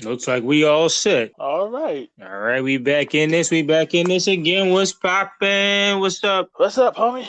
Looks like we all set. All right. All right, we back in this. We back in this again. What's poppin'? What's up? What's up, homie?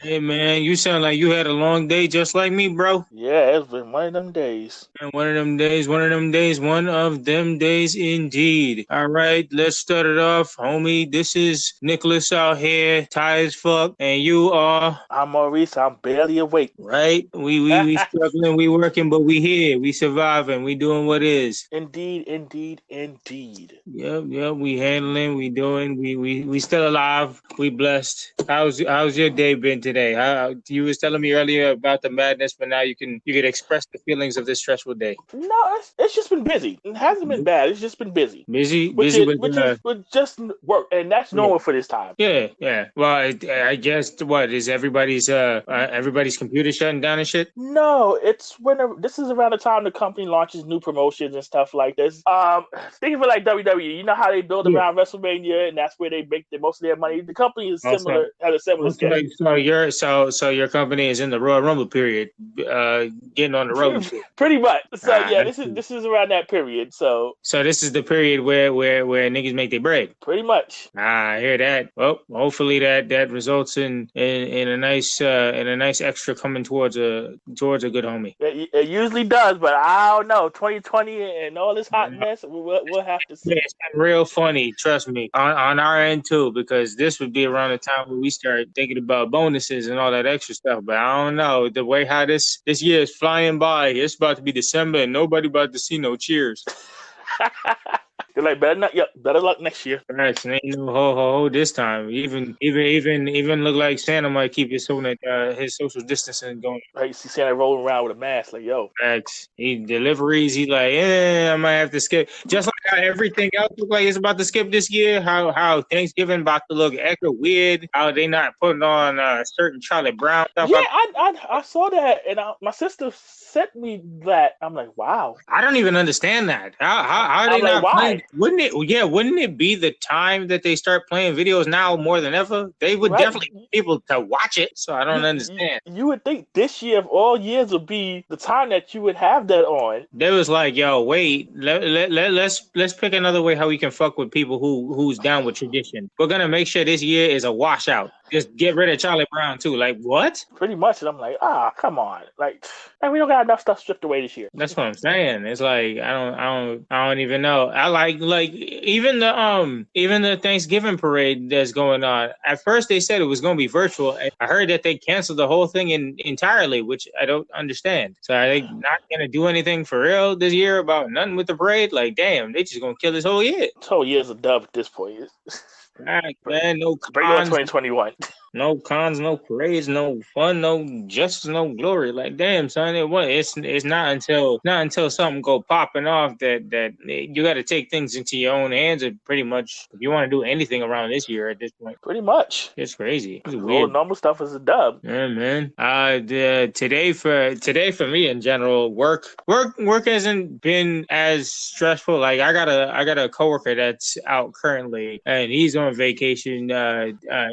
Hey, man, you sound like you had a long day just like me, bro. Yeah, it's been one of them days. And one of them days, one of them days indeed. All right, let's start it off. Homie, this is Nicholas out here, tired as fuck, and you are... I'm Maurice. I'm barely awake. Right? We struggling, we working, but we here. We surviving. We doing what is. Indeed, indeed, indeed. Yep. We handling. We doing. We still alive. We blessed. How's your day been today? How you was telling me earlier about the madness, but now you can express the feelings of this stressful day. No, it's just been busy. It hasn't been bad. It's just been busy. Busy Which with is just work, and that's normal for this time. Yeah. Well, I guess what is everybody's computer shutting down and shit. No, it's this is around the time the company launches new promotions and stuff like this. Think of it like WWE. You know how they build around WrestleMania, and that's where they make most of their money. The company is similar, has a similar schedule. So your company is in the Royal Rumble period, getting on the road. Pretty much. So yeah, this is around that period. So this is the period where niggas make their bread. Pretty much. I hear that. Well, hopefully that results in a nice extra coming towards a good homie. It usually does, but I don't know. 2020 and all this hot mess, we'll have to see. Yeah, it's been real funny, trust me, on our end too, because this would be around the time where we start thinking about bonuses and all that extra stuff. But I don't know, the way how this year is flying by. It's about to be December and nobody about to see no cheers. They're like, better luck next year. Right, ain't no ho this time. Even look like Santa might keep his social distancing going. Right, you see Santa rolling around with a mask, like, yo. Facts. He deliveries. He like, I might have to skip. Just like how everything else look like it's about to skip this year. How Thanksgiving about to look extra weird. How they not putting on certain Charlie Brown stuff. Yeah, I saw that, and my sister sent me that. I'm like, wow. I don't even understand that. How they not playing? Wouldn't it be the time that they start playing videos now more than ever? They would definitely get people to watch it. So I don't understand. You would think this year of all years would be the time that you would have that on. They was like, yo, wait, let's pick another way how we can fuck with people who's down with tradition. We're gonna make sure this year is a washout. Just get rid of Charlie Brown too. Like what? Pretty much. And I'm like, come on. Like we don't got enough stuff stripped away this year. That's what I'm saying. It's like I don't even know. I like even the Thanksgiving parade that's going on. At first they said it was going to be virtual. I heard that they canceled the whole thing entirely, which I don't understand. So are they not going to do anything for real this year about nothing with the parade? Like, damn, they just going to kill this whole year. This whole year's a dub at this point. Right, man, no cons. Bring on 2021. No cons, no parades, no fun, no justice, no glory. Like, damn, son, it's not until something go popping off that you got to take things into your own hands. And pretty much, if you want to do anything around this year at this point, pretty much, it's crazy. It's weird. All normal stuff is a dub. Yeah, man. Today for me in general, work hasn't been as stressful. Like I got a coworker that's out currently, and he's on vacation,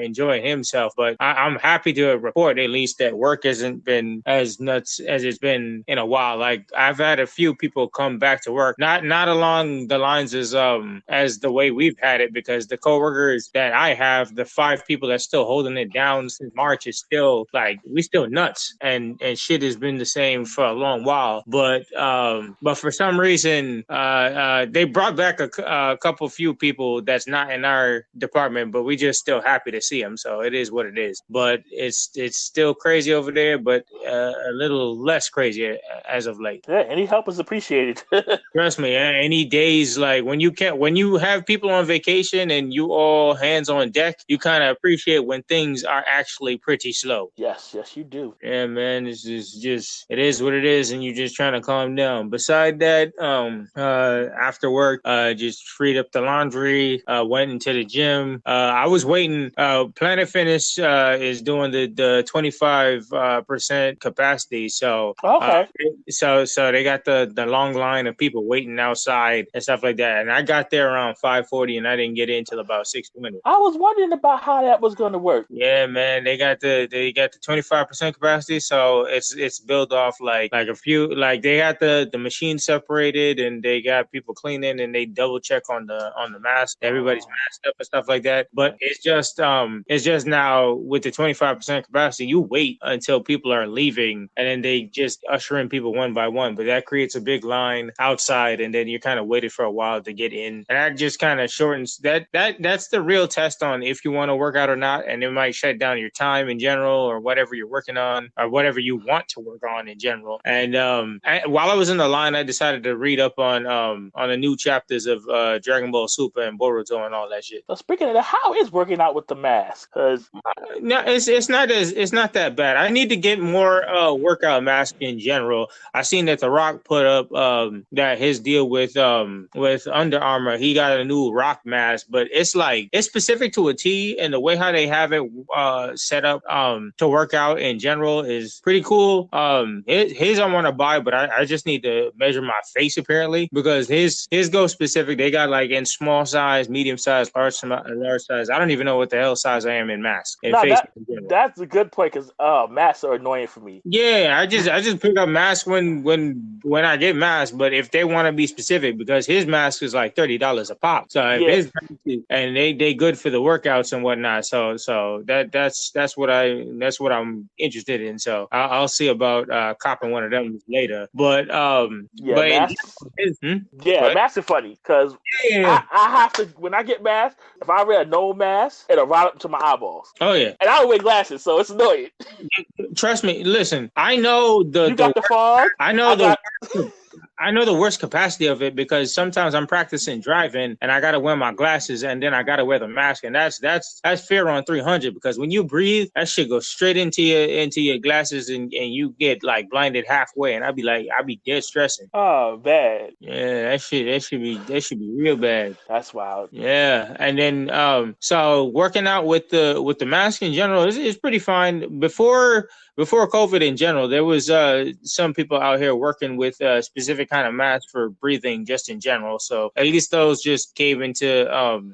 enjoying himself. But I'm happy to report at least that work hasn't been as nuts as it's been in a while. Like I've had a few people come back to work, not along the lines as the way we've had it, because the coworkers that I have, the 5 people that's still holding it down since March, is still like we still nuts, and shit has been the same for a long while. But for some reason, they brought back a few people that's not in our department, but we just still happy to see them. So it is what it is. But it's still crazy over there, but a little less crazy as of late. Yeah, any help is appreciated. Trust me, any days like when you have people on vacation and you all hands on deck, you kind of appreciate when things are actually pretty slow. Yes, you do. Yeah, man, it's just it is what it is, and you're just trying to calm down. Beside that, after work, just freed up the laundry, went into the gym. I was waiting. Planet Fitness is doing the 25% capacity. So Okay. so they got the long line of people waiting outside and stuff like that. And I got there around 5:40, and I didn't get in until about 6:20. I was wondering about how that was going to work. Yeah, man, they got the 25% capacity, so it's built off like a few, like they got the machine separated, and they got people cleaning, and they double check on the mask. Everybody's masked up and stuff like that. But it's just now with the 25% capacity, you wait until people are leaving, and then they just usher in people one by one. But that creates a big line outside, and then you're kind of waited for a while to get in, and that just kind of shortens that's the real test on if you want to work out or not, and it might shut down your time in general or whatever you're working on or whatever you want to work on in general. And while I was in the line, I decided to read up on the new chapters of Dragon Ball Super and Boruto and all that shit. So speaking of that, how is working out with the mask? Because no, it's not that bad. I need to get more workout masks in general. I seen that The Rock put up that his deal with Under Armour, he got a new Rock mask, but it's specific to a T, and the way how they have it set up to work out in general is pretty cool. His I want to buy, but I just need to measure my face apparently, because his goes specific. They got like in small size, medium size, large size. I don't even know what the hell size I am in mask. That's a good point, because masks are annoying for me. Yeah, I just pick up masks when I get masks, but if they want to be specific, because his mask is like $30 a pop. So if his and they good for the workouts and whatnot. So that's what I'm interested in. So I'll see about copping one of them later. But masks are funny, because I have to, when I get masks, if I wear a no mask, it'll ride up to my eyeballs. Oh yeah, and I don't wear glasses, so it's annoying. Trust me. Listen, I know you got the fog. I know the worst capacity of it, because sometimes I'm practicing driving and I gotta wear my glasses, and then I gotta wear the mask, and that's fear on 300, because when you breathe, that shit goes straight into your glasses, and you get like blinded halfway, and I'd be dead stressing. Oh, bad. Yeah, that should be real bad. That's wild. Yeah, and then so working out with the mask in general is pretty fine. Before COVID in general, there was some people out here working with specific kind of masks for breathing just in general. So at least those just came into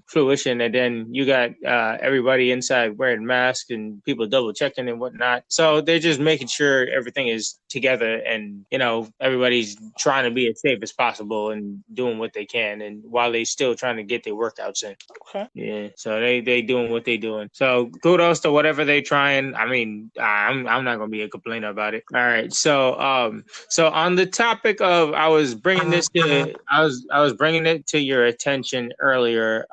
fruition, and then you got everybody inside wearing masks and people double checking and whatnot. So they're just making sure everything is together, and everybody's trying to be as safe as possible and doing what they can, and while they still trying to get their workouts in. Okay. Yeah. So they doing what they doing. So kudos to whatever they trying. I mean, I'm not gonna be a complainer about it. All right. So on the topic of, I was bringing it to your attention earlier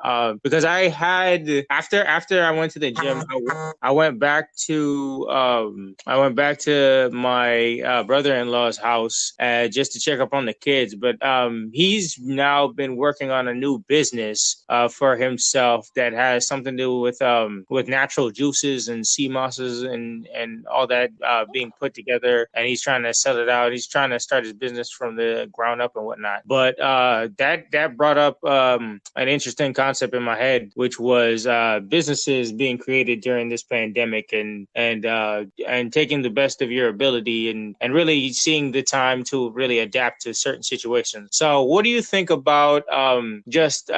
because I had after I went to the gym, I went back to my brother-in-law's house just to check up on the kids, but he's now been working on a new business for himself that has something to do with natural juices and sea mosses and all that being put together, and he's trying to sell it out. He's trying to start his business from the ground up and whatnot. But that brought up an interesting concept in my head, which was businesses being created during this pandemic, and taking the best of your ability and really seeing the time to really adapt to certain situations. So what do you think about just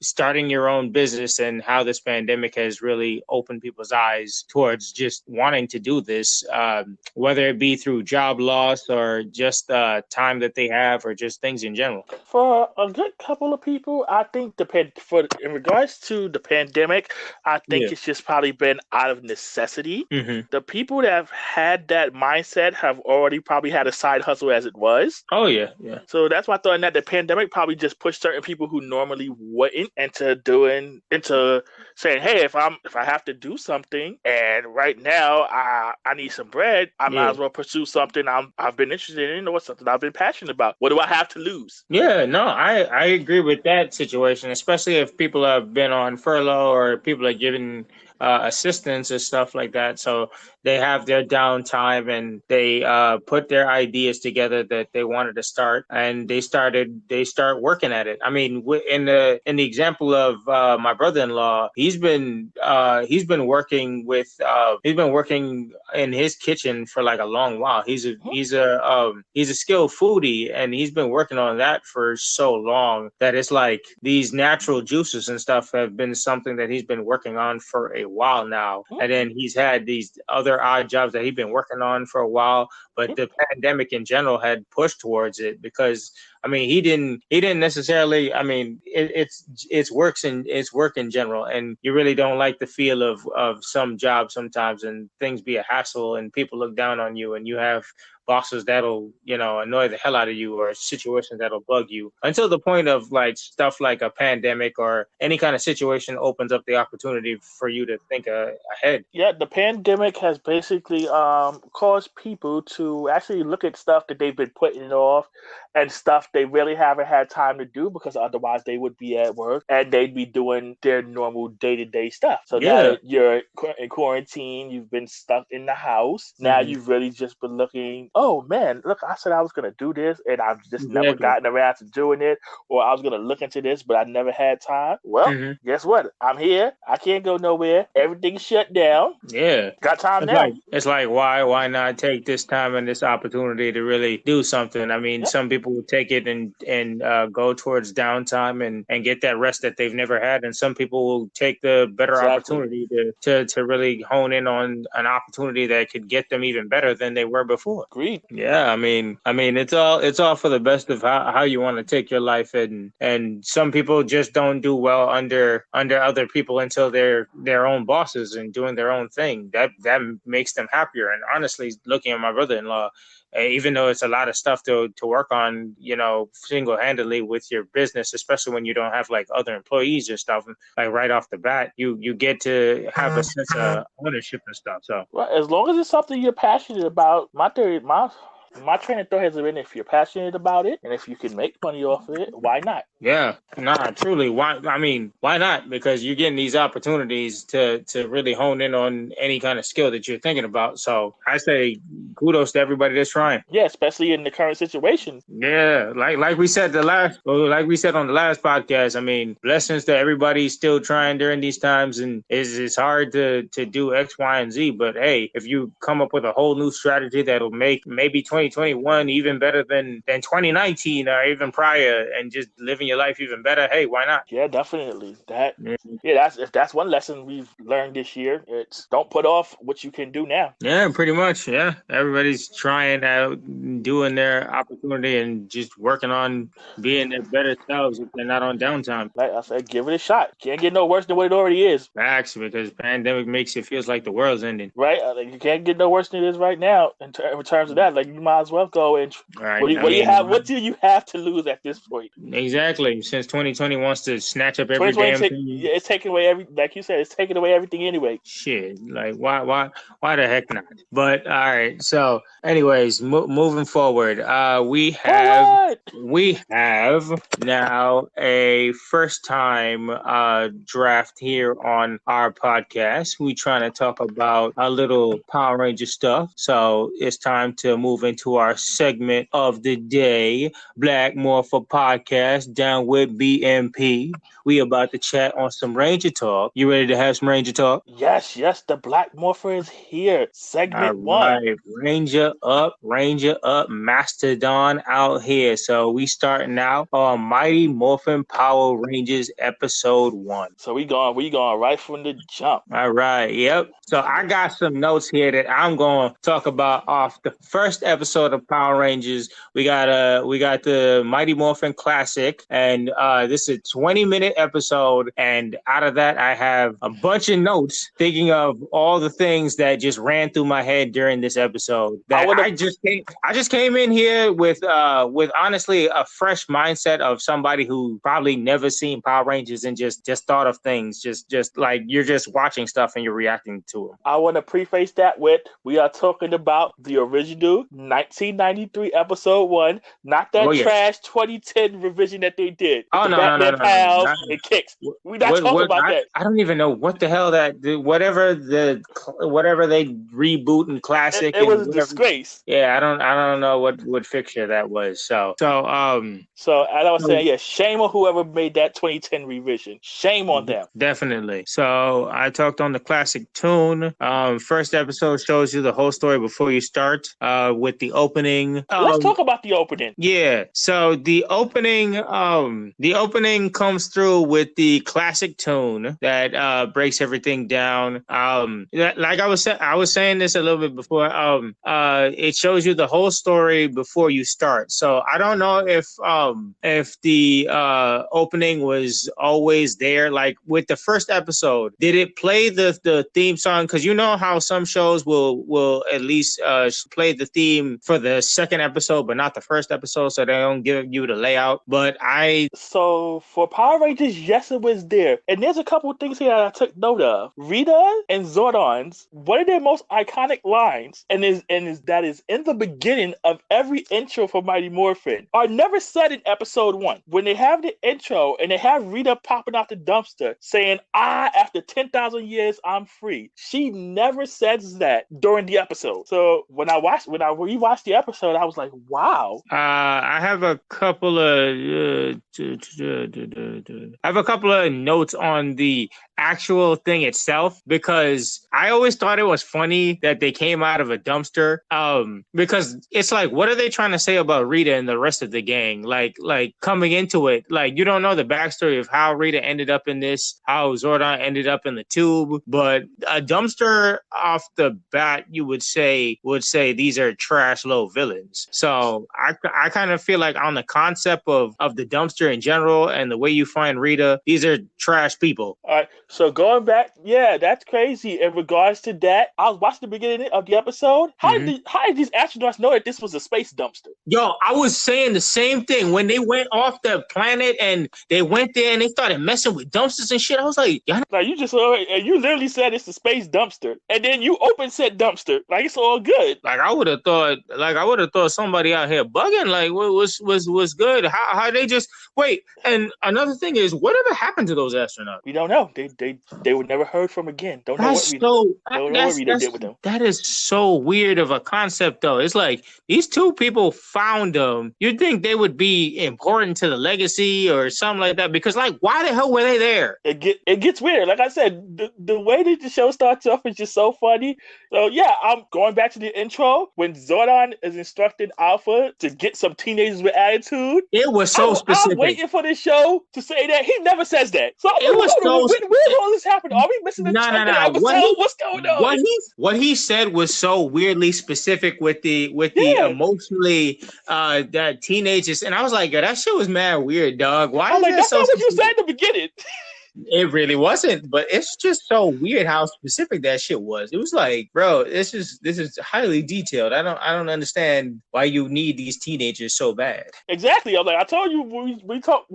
starting your own business, and how this pandemic has really opened people's eyes towards just wanting to do this, whether it be through job loss or just time that they have, or just things in general? For a good couple of people, I think in regards to the pandemic, I think it's just probably been out of necessity. Mm-hmm. The people that have had that mindset have already probably had a side hustle as it was. Oh yeah. So that's why I thought that the pandemic probably just pushed certain people who normally wouldn't into saying, hey, if I have to do something, and right now I need some bread, I might as well pursue something I've been interested in, or something I've been passionate about. What do I have to lose? Yeah, no, I agree with that situation, especially if people have been on furlough, or people are given assistants and stuff like that. So they have their downtime and they put their ideas together that they wanted to start, and they start working at it. I mean, in the example of my brother-in-law, he's been working in his kitchen for like a long while. He's a skilled foodie, and he's been working on that for so long that it's like these natural juices and stuff have been something that he's been working on for a while now. And then he's had these other odd jobs that he's been working on for a while, but the pandemic in general had pushed towards it because, I mean, he didn't necessarily, I mean, it's work in general, and you really don't like the feel of some jobs sometimes, and things be a hassle and people look down on you, and you have bosses that'll, annoy the hell out of you, or situations that'll bug you, until the point of like stuff like a pandemic or any kind of situation opens up the opportunity for you to think ahead. Yeah, the pandemic has basically caused people to actually look at stuff that they've been putting off and stuff they really haven't had time to do, because otherwise they would be at work and they'd be doing their normal day-to-day stuff. So now that you're in quarantine, you've been stuck in the house. Now you've really just been looking, oh man, look, I said I was going to do this and I've just never gotten around to doing it, or I was going to look into this, but I never had time. Well, guess what? I'm here. I can't go nowhere. Everything's shut down. Yeah. Got time now. It's like, why not take this time and this opportunity to really do something? I mean, some people will take it and go towards downtime and get that rest that they've never had, and some people will take the better opportunity to really hone in on an opportunity that could get them even better than they were before. Agreed. Yeah, I mean, it's all for the best of how you want to take your life, and some people just don't do well under other people until they're their own bosses and doing their own thing. That makes them happier. And honestly, looking at my brother-in-law, even though it's a lot of stuff to work on, single-handedly with your business, especially when you don't have like other employees and stuff, like right off the bat, you get to have a sense of ownership and stuff. So, well, as long as it's something you're passionate about, my train of thought has been, if you're passionate about it and if you can make money off of it, why not? Yeah, truly. Why not? Because you're getting these opportunities to really hone in on any kind of skill that you're thinking about. So I say kudos to everybody that's trying. Yeah, especially in the current situation. Yeah, like we said on the last podcast. I mean, blessings to everybody still trying during these times, and it's hard to do X, Y, and Z. But hey, if you come up with a whole new strategy that'll make maybe 2021 even better than 2019 or even prior, and just living your life even better, hey, why not? Yeah, definitely. That's one lesson we've learned this year. It's don't put off what you can do now. Yeah, pretty much. Yeah, everybody's trying out, doing their opportunity, and just working on being their better selves if they're not on downtime. Like I said, give it a shot. Can't get no worse than what it already is. Facts, because pandemic makes it feels like the world's ending. Right? You can't get no worse than it is right now in terms of that. Like, you might as well go and right. What do you have to lose at this point? Exactly. Since 2020 wants to snatch up every damn thing. It's taking away like you said, it's taking away everything anyway. Shit. Like, why the heck not? But all right. So, anyways, moving forward, we have now a first time draft here on our podcast. We trying to talk about a little Power Ranger stuff. So it's time to move into our segment of the day, Black Morphin Podcast, down with BMP. We about to chat on some Ranger talk. You ready to have some Ranger talk? Yes, the Black Morphin is here. Segment one. Ranger up, Mastodon out here. So we starting out on Mighty Morphin Power Rangers episode 1. So we going right from the jump. All right, yep. So I got some notes here that I'm going to talk about off the first episode of Power Rangers. We got the Mighty Morphin Classic, and this is a 20-minute episode. And out of that, I have a bunch of notes thinking of all the things that just ran through my head during this episode. That I just came in here with honestly a fresh mindset of somebody who probably never seen Power Rangers and just thought of things just like you're just watching stuff and you're reacting to them. I want to preface that with, we are talking about the original 1993 episode 1, not that trash 2010 revision that they did. Oh, the no, Batman pals and Kicks. We're not talking about that. I don't even know what the hell whatever they reboot and classic. It was a disgrace. Yeah, I don't know what fixture that was. So as I was saying, shame on whoever made that 2010 revision. Shame on them. Definitely. So I talked on the classic tune. First episode shows you the whole story before you start with the opening. Let's talk about the opening. Yeah. So the opening comes through with the classic tune that breaks everything down. Like I was saying this a little bit before. It shows you the whole story before you start. So I don't know if the opening was always there. Like with the first episode, did it play the theme song? Because you know how some shows will at least play the theme for the second episode, but not the first episode, so they don't give you the layout. So for Power Rangers, yes, it was there. And there's a couple of things here that I took note of. Rita and Zordon's, one of their most iconic lines, that is in the beginning of every intro for Mighty Morphin, are never said in episode 1. When they have the intro and they have Rita popping out the dumpster saying, after 10,000 years, I'm free. She never says that during the episode. So when I rewatched the episode, I was like, wow. I have a couple of notes on the actual thing itself, because I always thought it was funny that they came out of a dumpster. Because it's like, what are they trying to say about Rita and the rest of the gang? Like coming into it, like you don't know the backstory of how Rita ended up in this, how Zordon ended up in the tube, but a dumpster off the bat, you would say these are trash low villains. So I kind of feel like on the concept of the dumpster in general and the way you find Rita, these are trash people. All right. So going back, that's crazy. In regards to that, I was watching the beginning of the episode. How did these astronauts know that this was a space dumpster? Yo, I was saying the same thing when they went off the planet and they went there and they started messing with dumpsters and shit. I was like, you literally said it's a space dumpster, and then you open said dumpster like it's all good. Like I would have thought somebody out here bugging. Like what was good? How they just wait? And another thing is, whatever happened to those astronauts? We don't know. They were never heard from again. Don't know what Rita did with them. That is so weird of a concept, though. It's like these two people found them. You'd think they would be important to the legacy or something like that, because like, why the hell were they there? It gets weird. Like I said, the way that the show starts off is just so funny. So yeah, I'm going back to the intro when Zordon is instructing Alpha to get some teenagers with attitude. It was so specific. I'm waiting for this show to say that. He never says that. So it was so. Where's all this happening? Are we missing the episode? What's going on? What he said was so weirdly specific with the emotionally that teenagers, and I was like, yo, that shit was mad weird, dog. Why? I'm like, that's not what you said in the beginning. It really wasn't, but it's just so weird how specific that shit was. It was like, bro, this is highly detailed. I don't understand why you need these teenagers so bad. Exactly. I'm like, I told you when we talked.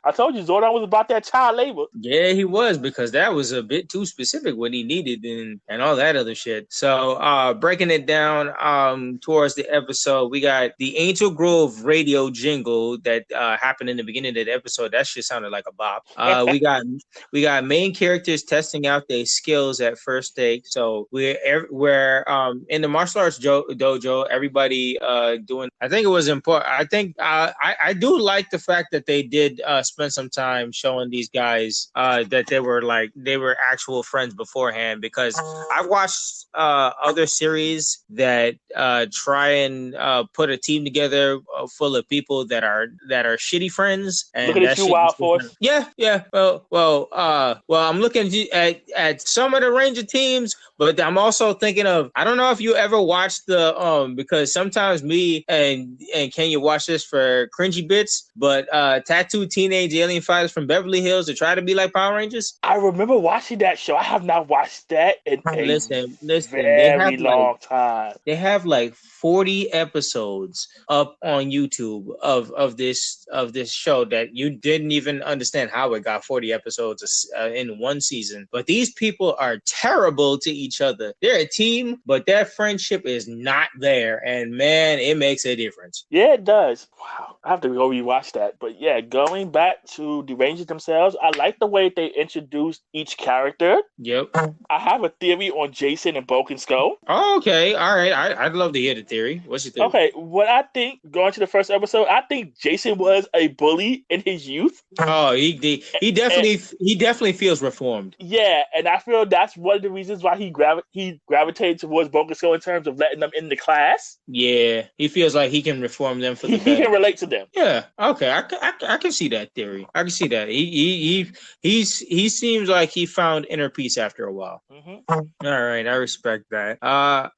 I told you Zordon was about that child labor. Yeah, he was, because that was a bit too specific what he needed and all that other shit. So breaking it down towards the episode, we got the Angel Grove radio jingle that happened in the beginning of the episode. That shit sounded like a bop. We got main characters testing out their skills at first take. So we're in the martial arts dojo. Everybody doing. I think it was important. I think I do like the fact that they did spend some time showing these guys that they were actual friends beforehand, because I've watched other series that try and put a team together full of people that are shitty friends. And look at you, Wild Force. Yeah. Well, I'm looking at some of the Ranger teams, but I'm also thinking of, I don't know if you ever watched the because sometimes me and Kenya watch this for cringy bits, but tattooed teenage alien fighters from Beverly Hills to try to be like Power Rangers. I remember watching that show. I have not watched that in listen, very long time. They have like 40 episodes up on YouTube of this show that you didn't even understand how it got 40 episodes in one season. But these people are terrible to each other. They're a team, but their friendship is not there. And man, it makes a difference. Yeah, it does. Wow. I have to go rewatch that. But yeah, going back to the Rangers themselves, I like the way they introduced each character. Yep. I have a theory on Jason and Bulk and Skull. Oh, okay. All right. I'd love to hear the theory. What's your theory? Okay, what I think, going to the first episode, I think Jason was a bully in his youth. Oh, he definitely feels reformed. Yeah, and I feel that's one of the reasons why he gravitated towards Bulk and Skull in terms of letting them in the class. Yeah, he feels like he can reform them for the better. He can relate to them. Yeah, okay, I can see that theory. I can see that. He seems like he found inner peace after a while. Mm-hmm. All right, I respect that.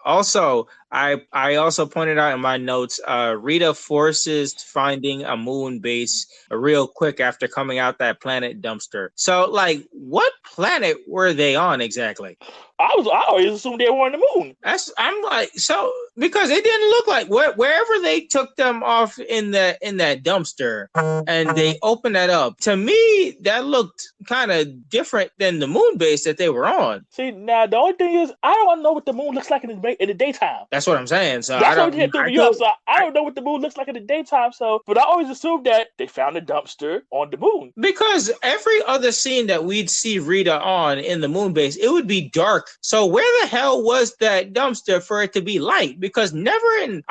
Also, I also pointed out in my notes, Rita forces finding a moon base real quick after coming out that planet dumpster. So, like, what planet were they on exactly? I always assumed they were on the moon. I'm like, so because it didn't look like wherever they took them off in that dumpster and they opened that up. To me, that looked kind of different than the moon base that they were on. See, now the only thing is, I don't know what the moon looks like in the daytime. That's what I'm saying. So that's what threw me off. So I don't know what the moon looks like in the daytime. So, but I always assumed that they found a dumpster on the moon because every other scene that we'd see Rita on in the moon base, it would be dark. So where the hell was that dumpster for it to be light? Because I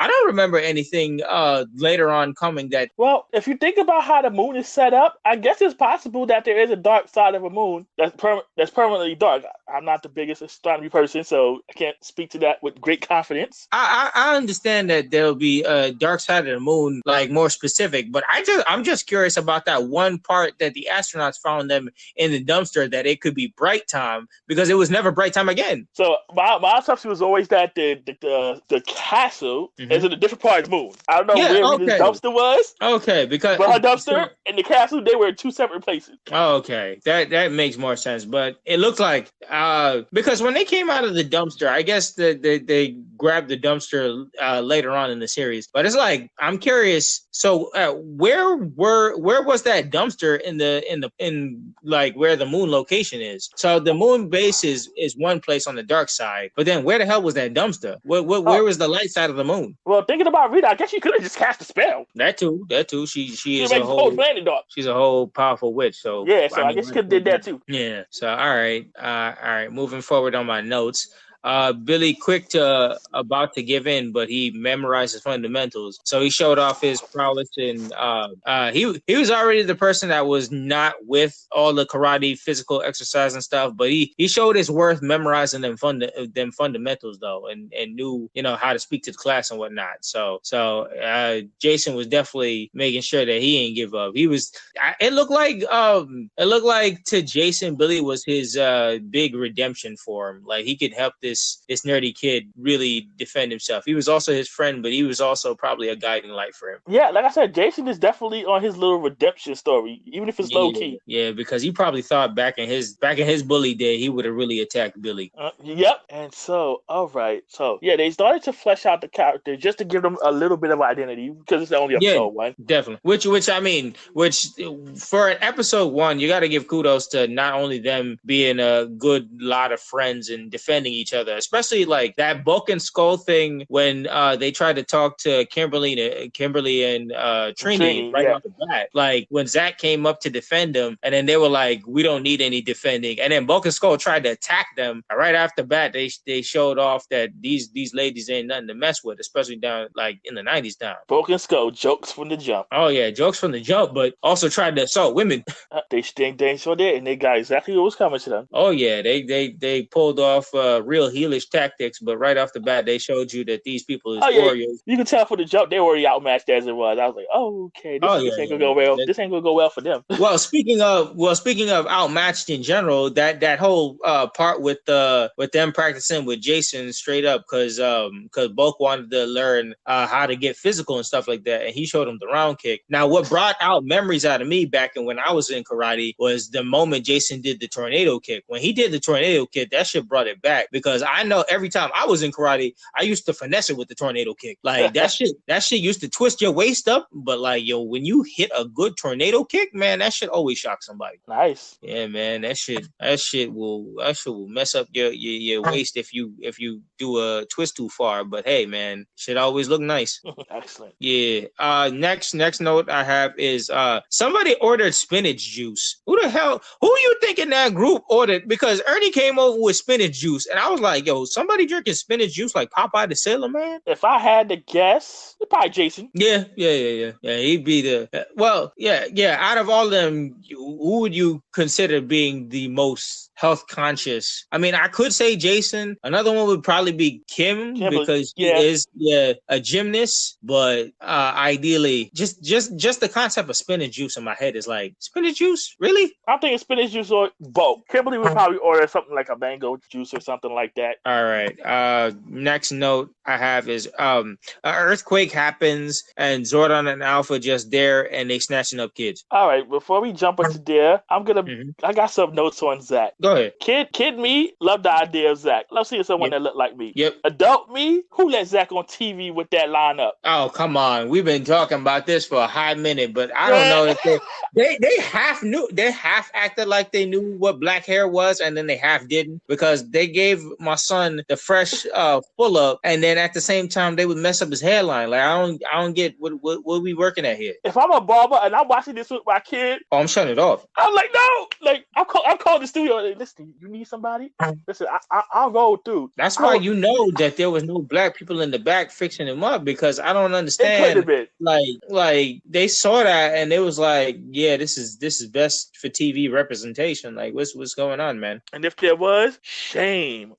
don't remember anything later on coming that. Well, if you think about how the moon is set up, I guess it's possible that there is a dark side of a moon that's permanently dark. I'm not the biggest astronomy person, so I can't speak to that with great confidence. I understand that there'll be a dark side of the moon, like more specific, but I'm just curious about that one part that the astronauts found them in the dumpster that it could be bright time because it was never bright time again. So my assumption was always that the castle is in a different part of the moon. I don't know where the dumpster was. Okay, because but her dumpster and the castle, they were in two separate places. Oh, okay, that makes more sense. But it looked like because when they came out of the dumpster, I guess they grabbed the dumpster later on in the series. But it's like I'm curious. So where was that dumpster in like where the moon location is? So the moon base is one place on the dark side, but then where the hell was that dumpster? Where was the light side of the moon? Well, thinking about Rita, I guess she could have just cast a spell. That too. She is a whole planet dark. She's a whole powerful witch. So yeah, so I guess she could have did that too. Yeah. So all right. Moving forward on my notes. Billy about to give in, but he memorized his fundamentals. So he showed off his prowess, and he was already the person that was not with all the karate physical exercise and stuff, but he showed his worth memorizing them fundamentals though, and knew how to speak to the class and whatnot. So Jason was definitely making sure that he ain't give up. It looked like to Jason, Billy was his big redemption for him. Like he could help this nerdy kid really defend himself. He was also his friend, but he was also probably a guiding light for him. Yeah, like I said, Jason is definitely on his little redemption story, even if it's low key. Yeah, because he probably thought back in his bully day, he would have really attacked Billy. Yep. And so, all right. So, yeah, they started to flesh out the character just to give them a little bit of identity because it's only episode one. Definitely. Which for an episode one, you got to give kudos to not only them being a good lot of friends and defending each other, especially like that Bulk and Skull thing when they tried to talk to Kimberly and Trini right off the bat. Like when Zach came up to defend them, and then they were like, "We don't need any defending," and then Bulk and Skull tried to attack them. Right after the bat, they showed off that these ladies ain't nothing to mess with, especially down like in the 90s down. Bulk and Skull jokes from the jump. Oh yeah, jokes from the jump, but also tried to assault women. They sure did, and they got exactly what was coming to them. Oh yeah, they pulled off real heelish tactics, but right off the bat, they showed you that these people is warriors. You can tell from the jump they were already outmatched as it was. I was like, okay, this ain't gonna go well. This ain't gonna go well for them. Well, speaking of outmatched in general, that whole part with them practicing with Jason straight up because Bulk wanted to learn how to get physical and stuff like that, and he showed him the round kick. Now, what brought out memories out of me back when I was in karate was the moment Jason did the tornado kick. When he did the tornado kick, that shit brought it back because because I know every time I was in karate, I used to finesse it with the tornado kick. Like that shit used to twist your waist up. But like, yo, when you hit a good tornado kick, man, that shit always shock somebody. Nice. Yeah, man, that shit will mess up your waist if you do a twist too far. But hey, man, shit always look nice. Excellent. Yeah. Next note I have is somebody ordered spinach juice. Who you think in that group ordered? Because Ernie came over with spinach juice, and I was like, yo, somebody drinking spinach juice like Popeye the Sailor Man? If I had to guess, probably Jason. Yeah. He'd be the out of all of them, who would you consider being the most health conscious? I mean, I could say Jason. Another one would probably be Kim because he is a gymnast. But ideally, just the concept of spinach juice in my head is like, spinach juice, really? I'm thinking spinach juice or both. Kimberly would probably order something like a mango juice or something like that. All right. Next note I have is an earthquake happens and Zordon and Alpha just there and they snatching up kids. All right, before we jump into there, I got some notes on Zach. Go ahead. Kid me, love the idea of Zach. Love seeing someone that look like me. Yep. Adult me, who let Zach on TV with that lineup? Oh, come on. We've been talking about this for a hot minute, but I don't know if they half acted like they knew what black hair was, and then they half didn't, because they gave my son the fresh full up, and then at the same time they would mess up his hairline. Like I don't get what we working at here. If I'm a barber and I'm watching this with my kid, I'm shutting it off. I'm like, no, like I'm calling the studio. Like, listen, you need somebody? Listen, I'll go through. That's why you know that there was no black people in the back fixing him up, because I don't understand. Like they saw that and it was like, yeah, this is best for TV representation. Like what's going on, man? And if there was, shame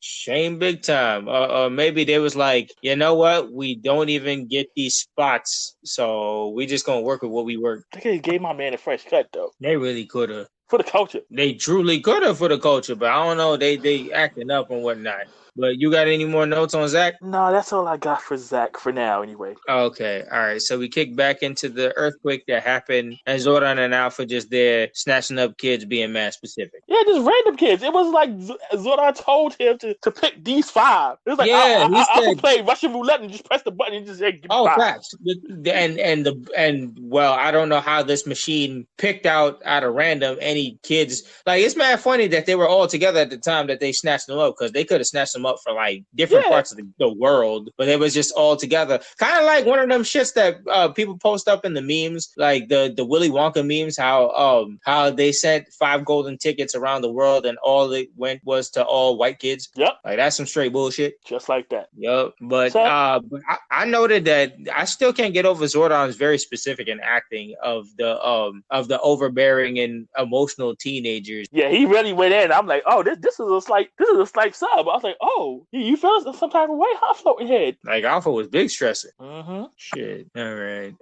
big time. Or maybe they was like, you know what? We don't even get these spots, so we just gonna work with what we work. I think they gave my man a fresh cut though. They really could have. For the culture. They truly could have for the culture, but I don't know. They acting up and whatnot. But you got any more notes on Zach? No, that's all I got for Zach for now, anyway. Okay, all right. So we kick back into the earthquake that happened, and Zordon and Alpha just there snatching up kids, being mad specific. Yeah, just random kids. It was like Zordon told him to pick these 5. It was like, I can play Russian roulette and just press the button and just give me 5. Facts. And well, I don't know how this machine picked out of random any kids. Like, it's mad funny that they were all together at the time that they snatched them up, because they could have snatched them up for like different parts of the world, but it was just all together. Kind of like one of them shits that people post up in the memes, like the Willy Wonka memes, how they sent 5 golden tickets around the world and all it went was to all white kids. Yep. Like that's some straight bullshit. Just like that. Yep. But I noted that I still can't get over Zordon's very specific in acting of the overbearing and emotional teenagers. Yeah, he really went in. I'm like, oh, this is a slight sub. I was like, oh, you feel some type of way, huh, floating head? Like Alpha was big stressing. Mm-hmm. Shit. All right.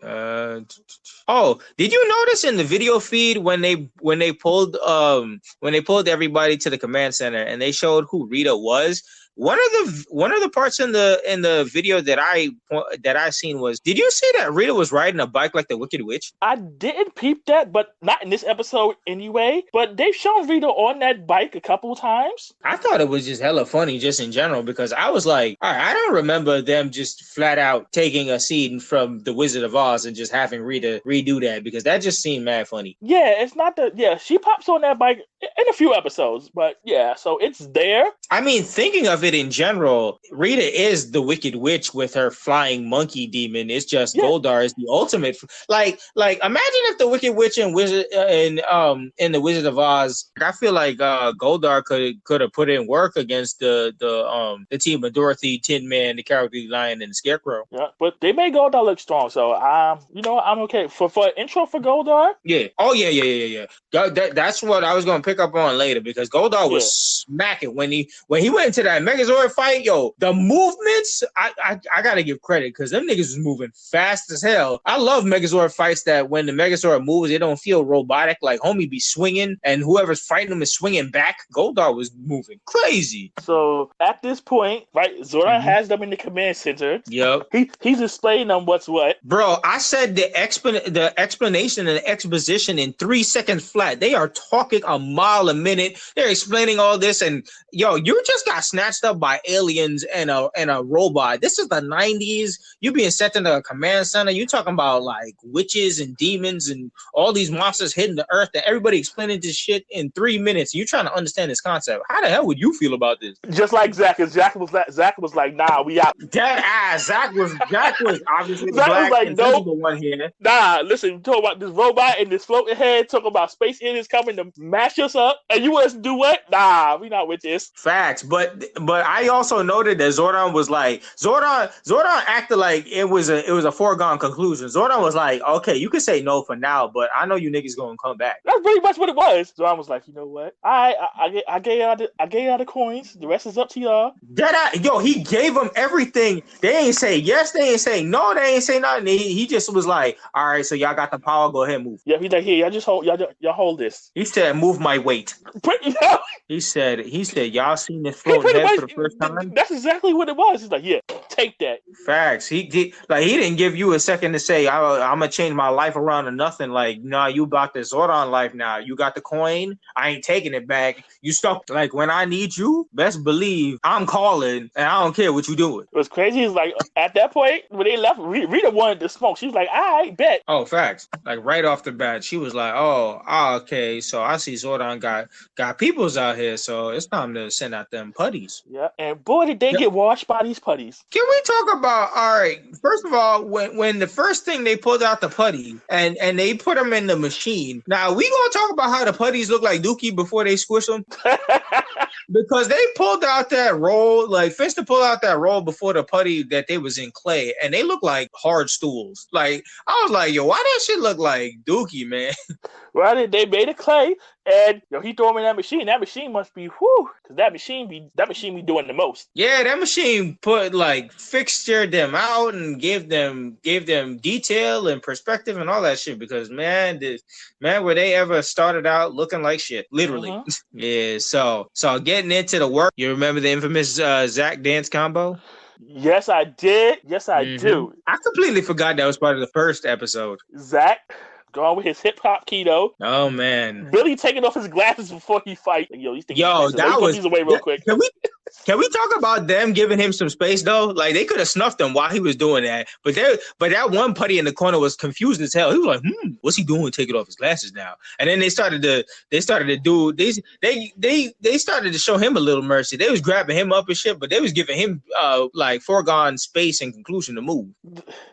Oh, did you notice in the video feed when they pulled everybody to the command center and they showed who Rita was? One of the parts in the video that I seen was, did you see that Rita was riding a bike like the Wicked Witch? I didn't peep that, but not in this episode anyway. But they've shown Rita on that bike a couple of times. I thought it was just hella funny just in general, because I was like, all right, I don't remember them just flat out taking a scene from The Wizard of Oz and just having Rita redo that, because that just seemed mad funny. Yeah, it's not she pops on that bike in a few episodes, but yeah, so it's there. I mean, thinking of it in general, Rita is the Wicked Witch with her flying monkey demon. It's just Goldar is the ultimate. Like imagine if the Wicked Witch and Wizard in the Wizard of Oz. I feel like Goldar could have put in work against the team of Dorothy, Tin Man, the Cowardly Lion, and the Scarecrow. Yeah, but they made Goldar look strong, so I'm okay for an intro for Goldar. Yeah. Oh yeah. That's what I was gonna pick up on later, because Goldar was smacking when he went into that Megazord fight. Yo, the movements, I gotta give credit, because them niggas was moving fast as hell. I love Megazord fights that when the Megazord moves, it don't feel robotic. Like homie be swinging and whoever's fighting him is swinging back. Goldar was moving crazy. So at this point, right, Zordon has them in the command center. Yep. He's explaining them what's what. Bro, I said the explanation and exposition in 3 seconds flat. They are talking a mile a minute. They're explaining all this, and yo, you just got snatched up by aliens and a robot. This is the 90s. You being sent into a command center. You talking about like witches and demons and all these monsters hitting the earth, and everybody explaining this shit in 3 minutes. You trying to understand this concept. How the hell would you feel about this? Just like Zach. Zach was like, nah, we out. Dead ass. Zach was obviously the black like, invisible one here. Nah, listen, talk about this robot and this floating head, talk about space aliens coming to mash us up, and you want us to do what? Nah, we not with this. Facts, but I also noted that Zordon was like Zordon acted like it was a foregone conclusion. Zordon was like, okay, you can say no for now, but I know you niggas gonna come back. That's pretty much what it was. Zordon was like, you know what? I gave y'all the coins. The rest is up to y'all. He gave them everything. They ain't say yes. They ain't say no. They ain't say nothing. He just was like, all right, so y'all got the power. Go ahead, and move. Yeah, he's like, here, y'all just hold. Y'all hold this. He said, move my weight. He said, y'all seen this floating head for the first time? That's exactly what it was. He's like, yeah, take that. Facts. He didn't give you a second to say, I'm gonna change my life around or nothing. Like, nah, you about this Zordon life now. You got the coin. I ain't taking it back. You stuck. Like, when I need you, best believe I'm calling, and I don't care what you doing. What's crazy is like at that point when they left, Rita wanted to smoke. She was like, I bet. Oh, facts. Like right off the bat, she was like, oh, okay. So I see Zordon got peoples out here, so it's time to send out them putties. Yeah, and boy, did they get washed by these putties. Can we talk about, all right, first of all, when the first thing they pulled out the putty and they put them in the machine. Now, we gonna talk about how the putties look like Dookie before they squish them? Because they pulled out that roll, like Finster pulled out that roll before the putty that they was in clay, and they look like hard stools. Like, I was like, yo, why that shit look like Dookie, man? Well, they made of clay, and he threw them in that machine. That machine must be because that machine be doing the most. Yeah, that machine fixtured them out and gave them detail and perspective and all that shit. Because were they ever started out looking like shit, literally. Uh-huh. Yeah. So getting into the work, you remember the infamous Zach dance combo? Yes, I did. Yes, I do. I completely forgot that was part of the first episode. Zach going with his hip hop keto. Oh man, Billy taking off his glasses before he fight. That was. These away real quick. Can we talk about them giving him some space though? Like they could have snuffed him while he was doing that, but that one putty in the corner was confused as hell. He was like, what's he doing? Taking off his glasses now? And then they started to show him a little mercy. They was grabbing him up and shit, but they was giving him foregone space and conclusion to move.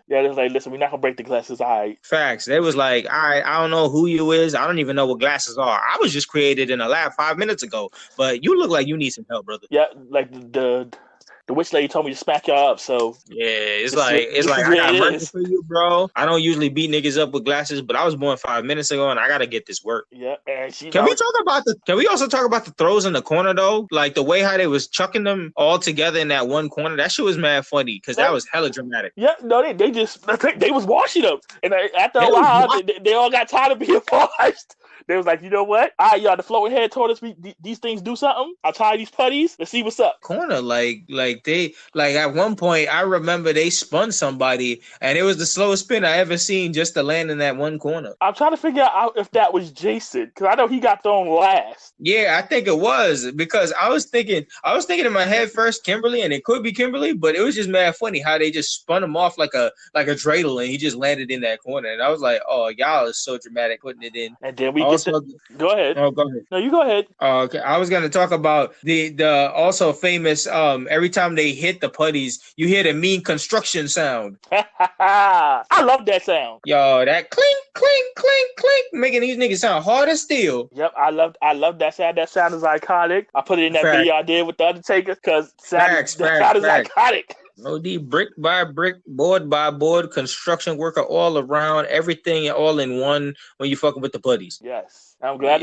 Yeah, they was like, listen, we're not gonna break the glasses. All right. Facts. They was like, all right, I don't know who you is. I don't even know what glasses are. I was just created in a lab 5 minutes ago, but you look like you need some help, brother. Yeah, like the witch lady told me to smack y'all up, so yeah, it's like I got mercy for you, bro. I don't usually beat niggas up with glasses, but I was born 5 minutes ago, and I gotta get this work. Yeah, and Can we also talk about the throws in the corner though? Like the way how they was chucking them all together in that one corner. That shit was mad funny because that was hella dramatic. Yeah, no, they was washing them, and after a while, they all got tired of being washed. They was like, you know what? All right, y'all, the floating head told us these things do something. I'll tie these putties. Let's see what's up. Corner, at one point, I remember they spun somebody, and it was the slowest spin I ever seen just to land in that one corner. I'm trying to figure out if that was Jason, because I know he got thrown last. Yeah, I think it was, because I was thinking in my head first Kimberly, and it could be Kimberly, but it was just mad funny how they just spun him off like a dreidel, and he just landed in that corner. And I was like, oh, y'all is so dramatic putting it in. And then we go ahead. Oh, go ahead. No, you go ahead. Okay, I was gonna talk about the also famous every time they hit the putties, you hear the mean construction sound. I love that sound. Yo, that clink, clink, clink, clink, making these niggas sound hard as steel. Yep, I love that sound. That sound is iconic. I put it in that video I did with the Undertaker because that sound is iconic. OD, brick by brick, board by board, construction worker all around, everything all in one when you fucking with the putties. Yes. I'm glad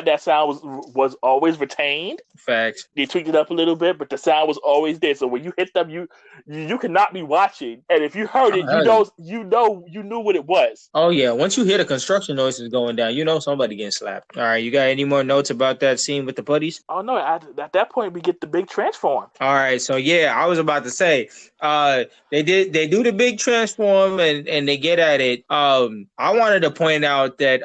that sound was always retained. Facts. They tweaked it up a little bit, but the sound was always there. So when you hit them, you cannot be watching, and if you heard it, you knew what it was. Oh yeah, once you hear the construction noises going down, you know somebody getting slapped. All right, you got any more notes about that scene with the putties? Oh no, at that point we get the big transform. All right, so yeah, I was about to say, they do the big transform and they get at it. I wanted to point out that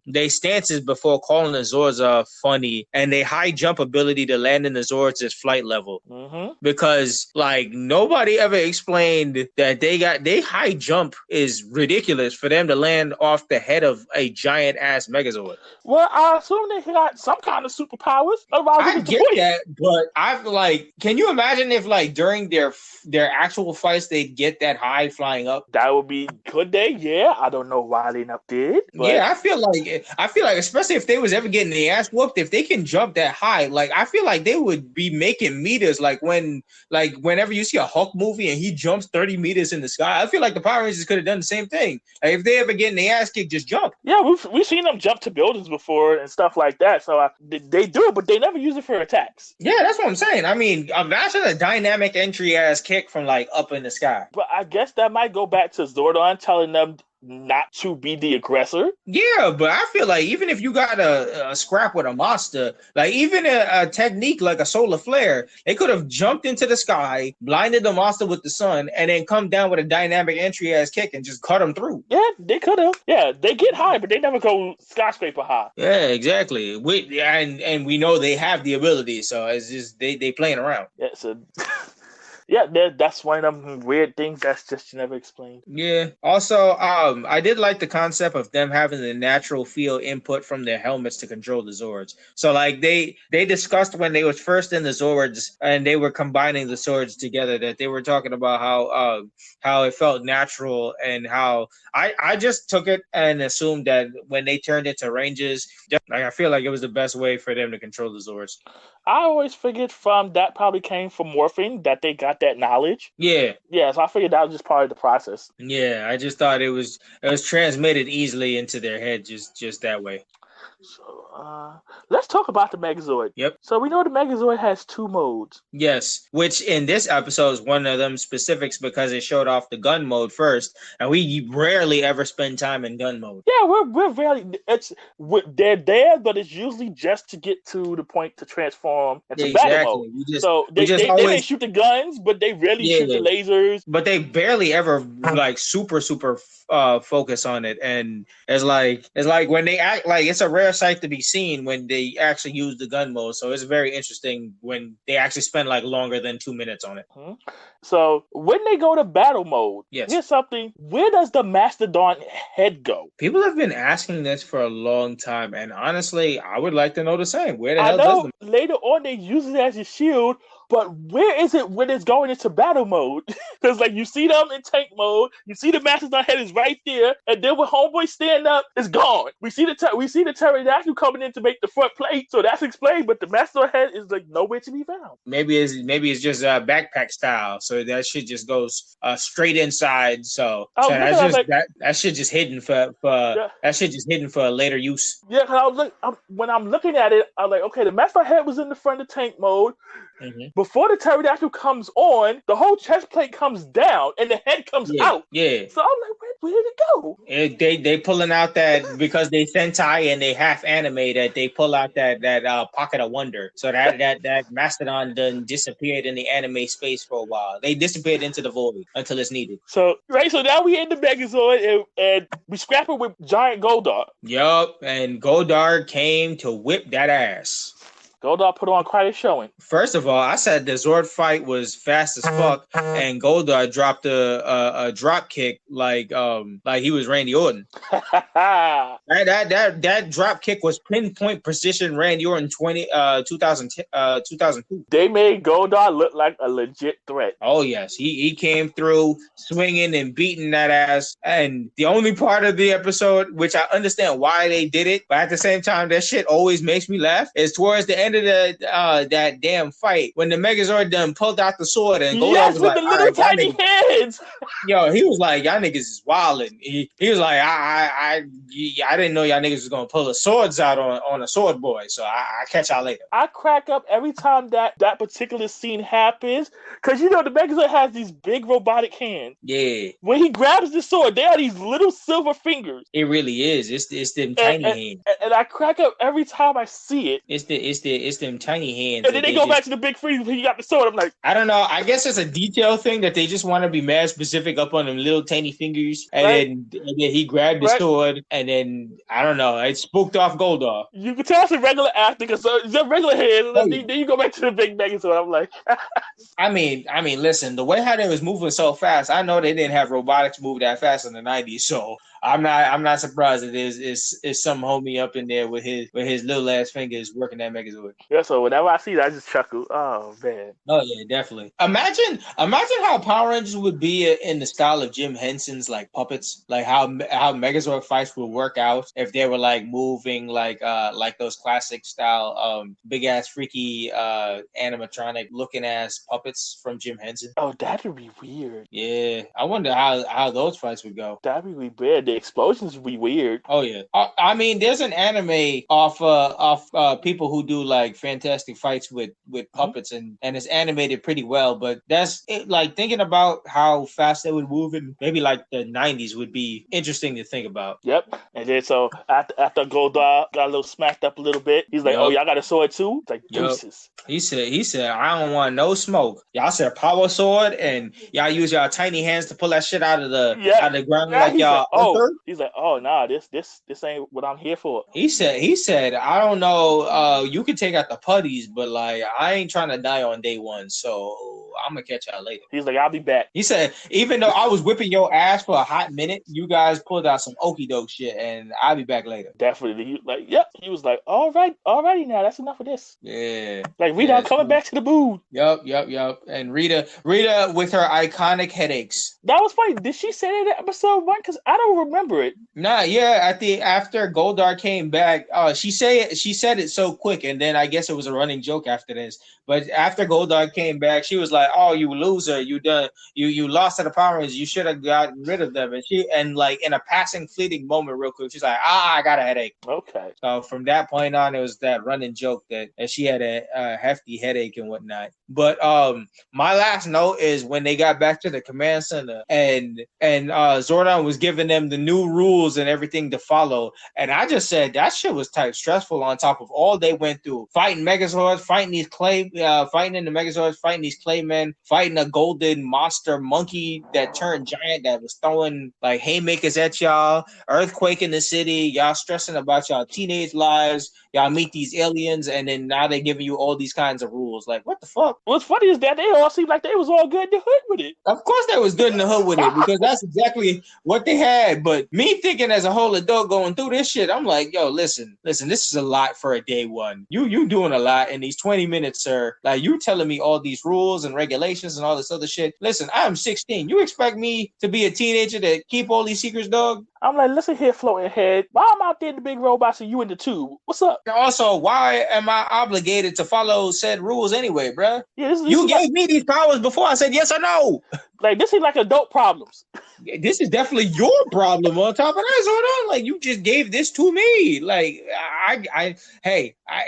their stances before calling the Zords funny, and they high jump ability to land in the Zords is flight level. Mm-hmm. Because like nobody ever explained that they high jump is ridiculous for them to land off the head of a giant ass Megazord. Well, I assume they got some kind of superpowers. I get that, but I've like, can you imagine if like during their actual fights they get that high flying up? That would be, could they? Yeah, I don't know why they not did. But... Yeah, I feel like especially if they was ever getting the ass whooped, if they can jump that high, like I feel like they would be making meters. Like whenever you see a Hulk movie and he jumps 30 meters in the sky, I feel like the Power Rangers could have done the same thing. Like if they ever getting the ass kicked, just jump. Yeah, we've seen them jump to buildings before and stuff like that. So they do it, but they never use it for attacks. Yeah, that's what I'm saying. I mean, imagine a dynamic entry ass kick from like up in the sky. But I guess that might go back to Zordon telling them not to be the aggressor. Yeah, but I feel like even if you got a scrap with a monster, like even a technique like a solar flare, they could have jumped into the sky, blinded the monster with the sun, and then come down with a dynamic entry ass kick and just cut them through. Yeah, they could have. Yeah, they get high, but they never go skyscraper high. Yeah, exactly. And we know they have the ability, so it's just they playing around. Yeah, so yeah, that's one of them weird things that's just never explained. Yeah. Also, I did like the concept of them having the natural field input from their helmets to control the Zords. So, like, they discussed when they was first in the Zords and they were combining the swords together that they were talking about how it felt natural and how I just took it and assumed that when they turned into Rangers, like I feel like it was the best way for them to control the Zords. I always figured from that probably came from morphing, that they got that knowledge. Yeah. Yeah, so I figured that was just part of the process. Yeah, I just thought it was transmitted easily into their head just that way. So, let's talk about the Megazord. Yep. So we know the Megazord has 2 modes. Yes, which in this episode is one of them specifics because it showed off the gun mode first, and we rarely ever spend time in gun mode. Yeah, we're rarely. They're there, but it's usually just to get to the point to transform into battle mode. They may shoot the guns, but they rarely shoot the lasers. But they barely ever like super focus on it, and it's like when they act like it's a rare sight to be seen when they actually use the gun mode. So it's very interesting when they actually spend like longer than 2 minutes on it. Mm-hmm. So when they go to battle mode, here's something. Where does the Mastodon head go? People have been asking this for a long time, and honestly, I would like to know the same. Where the hell does it? Later on they use it as a shield, but where is it when it's going into battle mode? Because like you see them in tank mode, you see the Mastodon head is right there, and then when Homeboy stand up, it's gone. We see the pterodactyl coming in to make the front plate, so that's explained. But the Mastodon head is like nowhere to be found. Maybe it's just backpack style, so that shit just goes straight inside. So that shit just hidden for that shit just hidden for later use. Yeah, because when I'm looking at it, I'm like, okay, the Mastodon head was in the front of tank mode. Mm-hmm. Before the pterodactyl comes on, the whole chest plate comes down and the head comes out. Yeah. So I'm like, where did it go? They pulling out that because they Sentai and they half anime that they pull out that pocket of wonder. So that Mastodon done disappeared in the anime space for a while. They disappeared into the void until it's needed. So now we in the Megazord and we scrap it with giant Goldar. Yup, and Goldar came to whip that ass. Goldar put on quite a showing. First of all, I said the Zord fight was fast as fuck, and Goldar dropped a drop kick like he was Randy Orton. that drop kick was pinpoint precision Randy Orton 2002. They made Goldar look like a legit threat. Oh yes, he came through swinging and beating that ass. And the only part of the episode, which I understand why they did it, but at the same time that shit always makes me laugh, is towards the end of that damn fight when the Megazord done pulled out the sword and Goldar was with the little tiny heads. Yo, he was like, y'all niggas is wildin'. He was like, I didn't know y'all niggas was gonna pull the swords out on a sword boy. So I catch y'all later. I crack up every time that particular scene happens because the Megazord has these big robotic hands. Yeah. When he grabs the sword, they are these little silver fingers. It really is. It's them tiny hands. And I crack up every time I see it. It's it's them tiny hands. And then they go back to the big freeze when he got the sword. I'm like, I don't know. I guess it's a detail thing that they just want to be mad specific up on them little tiny fingers. And, then he grabbed the sword, and then, I don't know, it spooked off Goldar. You can tell it's a regular acting, because it's a regular hands. Then you go back to the big Megazord. I'm like... I mean, listen, the way how they was moving so fast, I know they didn't have robotics move that fast in the 90s, so I'm not surprised that there's some homie up in there with his little ass fingers working that Megazord. Yeah, so whenever I see that, I just chuckle. Oh man. Oh yeah, definitely. Imagine how Power Rangers would be in the style of Jim Henson's like puppets, like how Megazord fights would work out if they were like moving like those classic style big ass freaky animatronic looking ass puppets from Jim Henson. Oh, that would be weird. Yeah, I wonder how those fights would go. That'd be weird. The explosions would be weird. Oh yeah. I mean, there's an anime off people who do like fantastic fights with puppets, and it's animated pretty well. But that's it, like thinking about how fast they would move in maybe like the 90s would be interesting to think about. Yep. And then so after Goldar got a little smacked up a little bit, he's like, "Oh, y'all got a sword too?" It's like deuces. He said, "I don't want no smoke. Y'all said power sword, and y'all use y'all tiny hands to pull that shit out of the ground like y'all." He's like, "Oh, nah, this ain't what I'm here for." He said, "I don't know. You can take out the putties, but like I ain't trying to die on day one, so I'm gonna catch y'all later." He's like, "I'll be back." He said, "Even though I was whipping your ass for a hot minute, you guys pulled out some okie doke shit, and I'll be back later." Definitely. He was like, alrighty now, that's enough of this. Yeah. Like Rita coming back to the booth. Yep. And Rita with her iconic headaches. That was funny. Did she say that in episode 1? Because I don't remember it. Nah, yeah. After Goldar came back, she said it so quick, and then I guess it was a running joke after this. But after Goldar came back, she was like, "Oh, you loser! You lost to the Power Rangers. You should have gotten rid of them." And like in a passing, fleeting moment, real quick, she's like, "I got a headache." Okay. So from that point on, it was that running joke that she had a hefty headache and whatnot. But my last note is when they got back to the command center and Zordon was giving them the new rules and everything to follow, and I just said that shit was type stressful on top of all they went through, fighting Megazords, fighting these fighting in the Megazords, fighting these Claymen, fighting a golden monster monkey that turned giant that was throwing like haymakers at y'all, earthquake in the city, y'all stressing about y'all teenage lives, y'all meet these aliens, and then now they're giving you all these kinds of rules. Like, what the fuck? What's funny is that they all seemed like they was all good in the hood with it. Of course they was good in the hood with it, because that's exactly what they had. But me thinking as a whole adult going through this shit, I'm like, yo, listen, this is a lot for a day one. You doing a lot in these 20 minutes, sir. Like, you telling me all these rules and regulations and all this other shit. Listen, I'm 16. You expect me to be a teenager to keep all these secrets, dog? I'm like, listen here, floating head. Why am I out there in the big robots and you in the tube? What's up? Also, why am I obligated to follow said rules anyway, bruh? Yeah, you gave me these powers before I said yes or no. Like, this is like adult problems. This is definitely your problem on top of that, Zordon. Like, you just gave this to me. Like,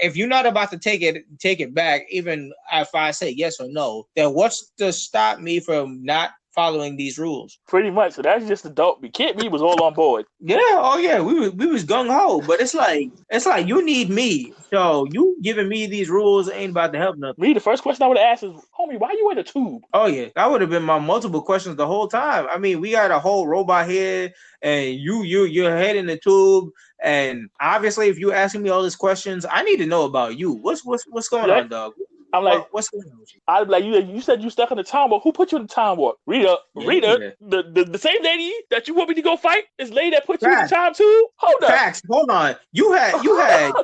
if you're not about to take it back, even if I say yes or no, then what's to stop me from not following these rules? Pretty much. So that's just adult. Kid me was all on board. Yeah, we was gung ho, but it's like you need me. So you giving me these rules ain't about to help nothing. Me, the first question I would ask is, homie, why you in a tube? Oh yeah, that would have been my multiple questions the whole time. I mean, we got a whole robot here, and your head in the tube, and obviously, if you're asking me all these questions, I need to know about you. What's going on, dog? I'm like, what's going on with you? I'd be like, you said you stuck in the time warp. Who put you in the time warp? Rita, the same lady that you want me to go fight is lady that put you in the time tube? Hold up. Facts. Hold on. You had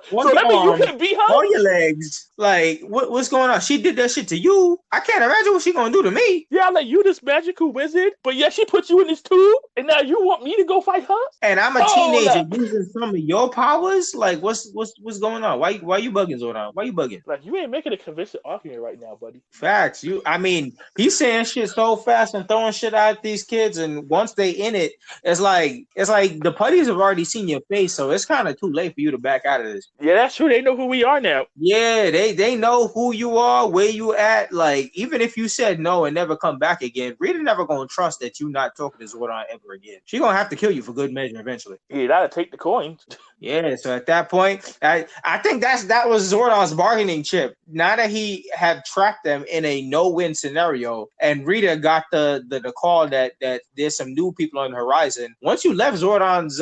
one so that means you arm, couldn't beat her? all your legs. Like, what's going on? She did that shit to you. I can't imagine what she gonna do to me. Yeah, I'm like, you this magical wizard, but yeah, she put you in this tube, and now you want me to go fight her? And I'm a teenager using some of your powers? Like, what's going on? Why you bugging, Zordon? Why you bugging? Like, you ain't making a convincing argument right now, buddy. Facts. He's saying shit so fast and throwing shit at these kids, and once they in it, it's like the putties have already seen your face, so it's kind of too late for you to back out of this. Yeah, that's true. They know who we are now. Yeah, they know who you are, where you at. Like, even if you said no and never come back again, Rita never gonna trust that you not talking to Zordon ever again. She gonna have to kill you for good measure eventually. Yeah, that'll take the coins. Yeah, so at that point, I think that was Zordon's bargaining chip. Now that he had tracked them in a no-win scenario, and Rita got the call that there's some new people on the horizon. Once you left Zordon's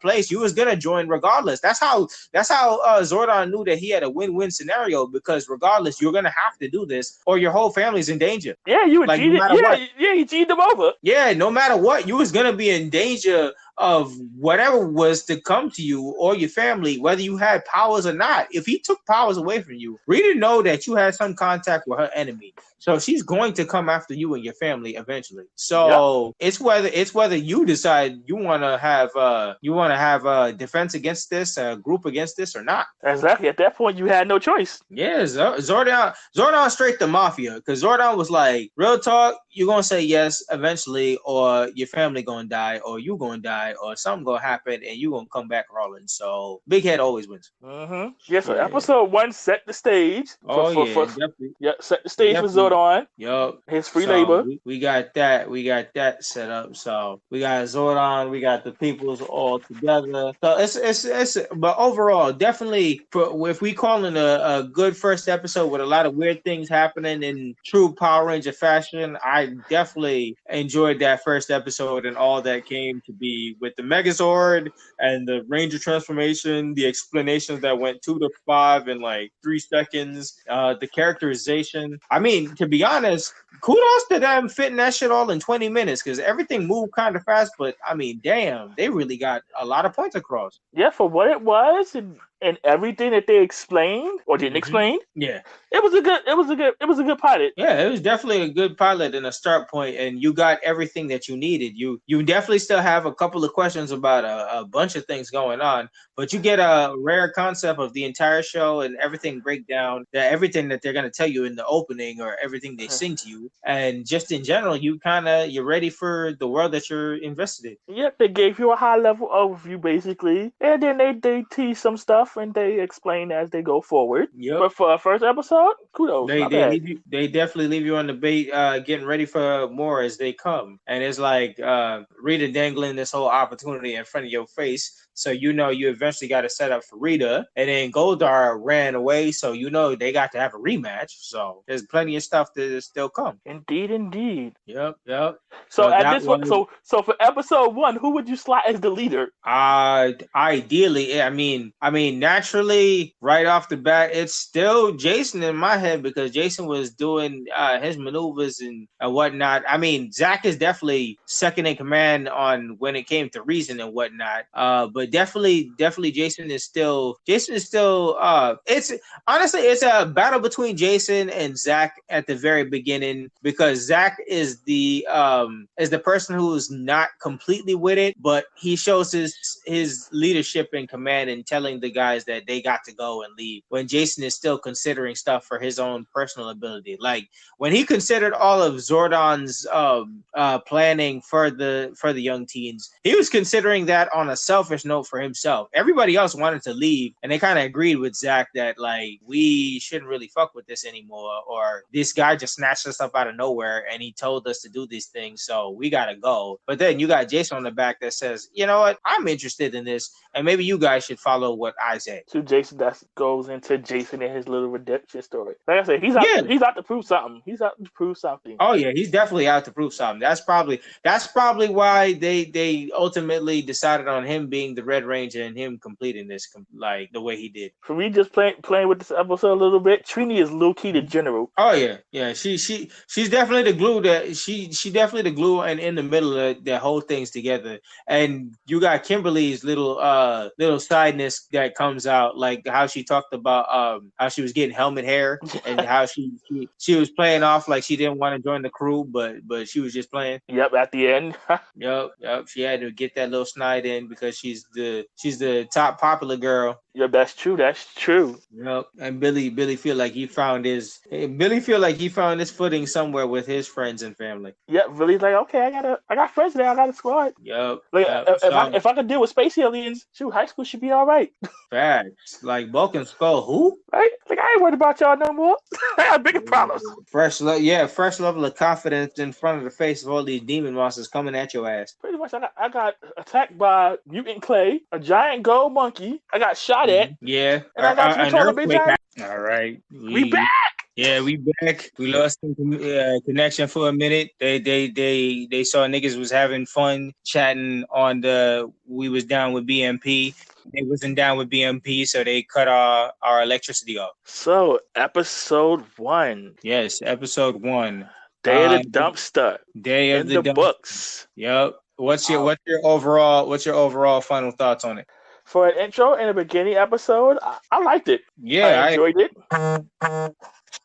place, you was gonna join regardless. That's how Zordon knew that he had a win-win scenario, because regardless, you're gonna have to do this, or your whole family's in danger. Yeah, you would like, cheat no matter what. Yeah, you cheated them over. Yeah, no matter what, you was gonna be in danger of whatever was to come to you or your family, whether you had powers or not. If he took powers away from you, Rita know that you had some contact with her enemy, so she's going to come after you and your family eventually. So it's whether you decide you want to have a defense against this, a group against this, or not. Exactly. At that point, you had no choice. Yeah, Zordon straight to mafia, because Zordon was like, real talk, you're gonna say yes eventually, or your family gonna die, or you gonna die, or something gonna happen, and you gonna come back crawling. So Big Head always wins. Mm-hmm. Yeah. So episode 1 set the stage. Definitely. Yeah, set the stage for Zordon. Yup. His free labor. We got that. We got that set up. So we got Zordon. We got the peoples all together. So it's. But overall, definitely, if we call it a good first episode with a lot of weird things happening in true Power Ranger fashion, I definitely enjoyed that first episode and all that came to be with the Megazord and the Ranger transformation, the explanations that went 2 to 5 in like 3 seconds, the characterization. I mean, to be honest, kudos to them fitting that shit all in 20 minutes, because everything moved kind of fast, but I mean, damn, they really got a lot of points across. Yeah, for what it was and everything that they explained or didn't explain. Yeah. It was a good pilot. Yeah, it was definitely a good pilot and a start point, and you got everything that you needed. You definitely still have a couple of questions about a bunch of things going on, but you get a rare concept of the entire show and everything breakdown, everything that they're going to tell you in the opening or everything they sing to you, and just in general, you're ready for the world that you're invested in. Yep, they gave you a high level overview basically, and then they tease some stuff and they explain as they go forward. Yep. But for a first episode, kudos. They definitely leave you on the bait, getting ready for more as they come. And it's like Rita dangling this whole opportunity in front of your face. So you eventually got to set up for Rita, and then Goldar ran away, so they got to have a rematch. So there's plenty of stuff to still come. Indeed. Yep. So at this one, so for episode 1, who would you slot as the leader? Ideally, I mean, naturally, right off the bat, it's still Jason in my head, because Jason was doing his maneuvers and whatnot. I mean, Zach is definitely second in command on when it came to reason and whatnot. But definitely Jason is still it's honestly, it's a battle between Jason and Zach at the very beginning, because Zach is the person who's not completely with it, but he shows his leadership and command and telling the guys that they got to go and leave, when Jason is still considering stuff for his own personal ability. Like when he considered all of Zordon's planning for the young teens, he was considering that on a selfish note for himself. Everybody else wanted to leave, and they kind of agreed with Zach that like, we shouldn't really fuck with this anymore, or this guy just snatched us up out of nowhere and he told us to do these things, so we gotta go. But then you got Jason on the back that says, you know what, I'm interested in this, and maybe you guys should follow what I say. To Jason, that goes into Jason and his little redemption story. Like I said, he's out to prove something. Oh yeah, he's definitely out to prove something. That's probably why they ultimately decided on him being the Red Ranger and him completing this like the way he did. For me, just playing with this episode a little bit, Trini is low key the general. Oh yeah. She's definitely the glue that she definitely the glue and in the middle of the whole thing's together. And you got Kimberly's little sideness that comes out, like how she talked about how she was getting helmet hair and how she was playing off like she didn't want to join the crew, but she was just playing. Yep, at the end. Yep. She had to get that little snide in because she's the top popular girl Yeah, that's true. That's true. Yep. And Billy feel like he found his footing somewhere with his friends and family. Yeah, Billy's like, okay, I got friends there. I got a squad. Yep. Like, Yep. if I could deal with space aliens, shoot, high school should be all right. Facts. Like Bulk and Skull, who? Right? Like, I ain't worried about y'all no more. I got bigger problems. Fresh level of confidence in front of the face of all these demon monsters coming at your ass. Pretty much, I got attacked by mutant clay, a giant gold monkey. I got shot at. Yeah. And I got two taller bitch giants. All right. We back. Yeah, we back. We lost some connection for a minute. They saw niggas was having fun chatting on we was down with BMP. They wasn't down with BMP, so they cut our electricity off. So, episode 1. Yes, episode 1. Day of the dumpster. Day of the books. Yep. What's your overall final thoughts on it? For an intro and a beginning episode, I liked it. Yeah, I enjoyed it.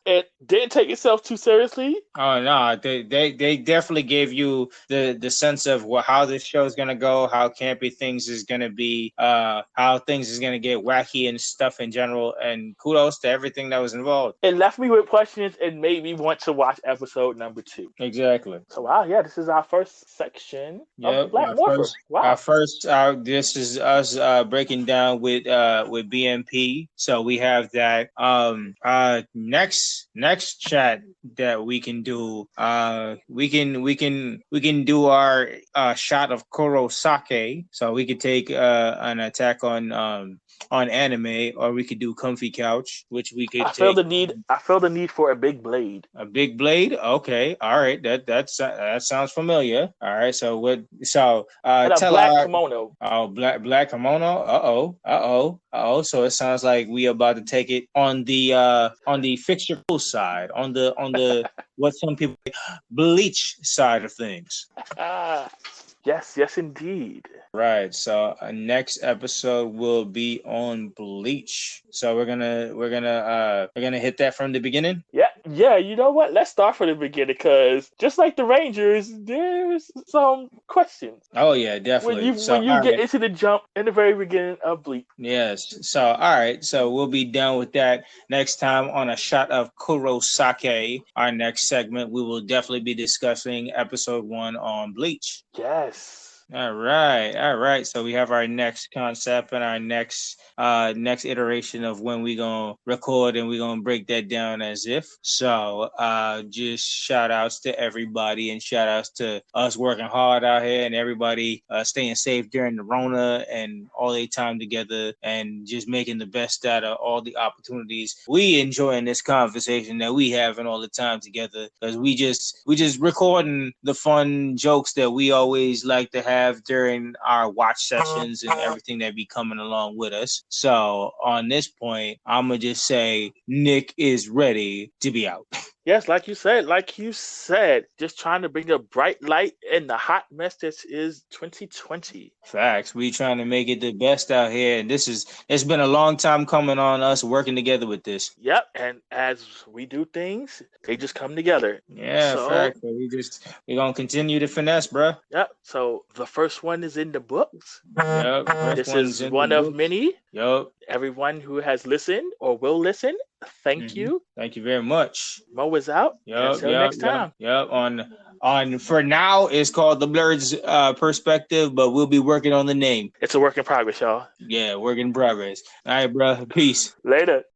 It didn't take itself too seriously. Oh no, they definitely gave you the sense of how this show is gonna go, how campy things is gonna be, how things is gonna get wacky and stuff in general. And kudos to everything that was involved. It left me with questions and made me want to watch episode number 2. Exactly. So wow, yeah, this is our first section of Black Morphin. Wow. This is us breaking down with BMP. So we have that. Next chat that we can do. We can do our shot of Kurosake. So we could take an attack on anime, or we could do comfy couch, which we could. I feel the need for a big blade. A big blade. Okay. All right. That sounds familiar. All right. So what? So tell black kimono. Oh, black kimono. So it sounds like we about to take it on the fixture side, on the what some people Bleach side of things. Yes, indeed. Right. So next episode will be on Bleach. So we're gonna hit that from the beginning. Yeah. You know what? Let's start from the beginning, because just like the Rangers, there's some questions. Oh yeah, definitely. When you get into the jump in the very beginning of Bleach. Yes. So all right. So we'll be done with that next time on a shot of Kurosake. Our next segment, we will definitely be discussing episode 1 on Bleach. Yes. All right. So we have our next concept and our next iteration of when we gonna record, and we're gonna break that down as if. So just shout outs to everybody, and shout outs to us working hard out here, and everybody staying safe during the Rona and all their time together, and just making the best out of all the opportunities. We enjoying this conversation that we having all the time together, because we just recording the fun jokes that we always like to have during our watch sessions and everything that be coming along with us. So on this point, I'm gonna just say Nick is ready to be out. Yes, like you said, just trying to bring a bright light in the hot mess that is 2020. Facts. We trying to make it the best out here, and it's been a long time coming on us working together with this. Yep, and as we do things, they just come together. Yeah, facts. So we're gonna continue to finesse, bro. Yep. So the first one is in the books. Yep. This is one of many. Yep. Everyone who has listened or will listen, thank you. Thank you very much. Mo is out. Until next time. Yep. On for now, it's called the Blerd's Perspective, but we'll be working on the name. It's a work in progress, y'all. Yeah, work in progress. All right, bro. Peace. Later.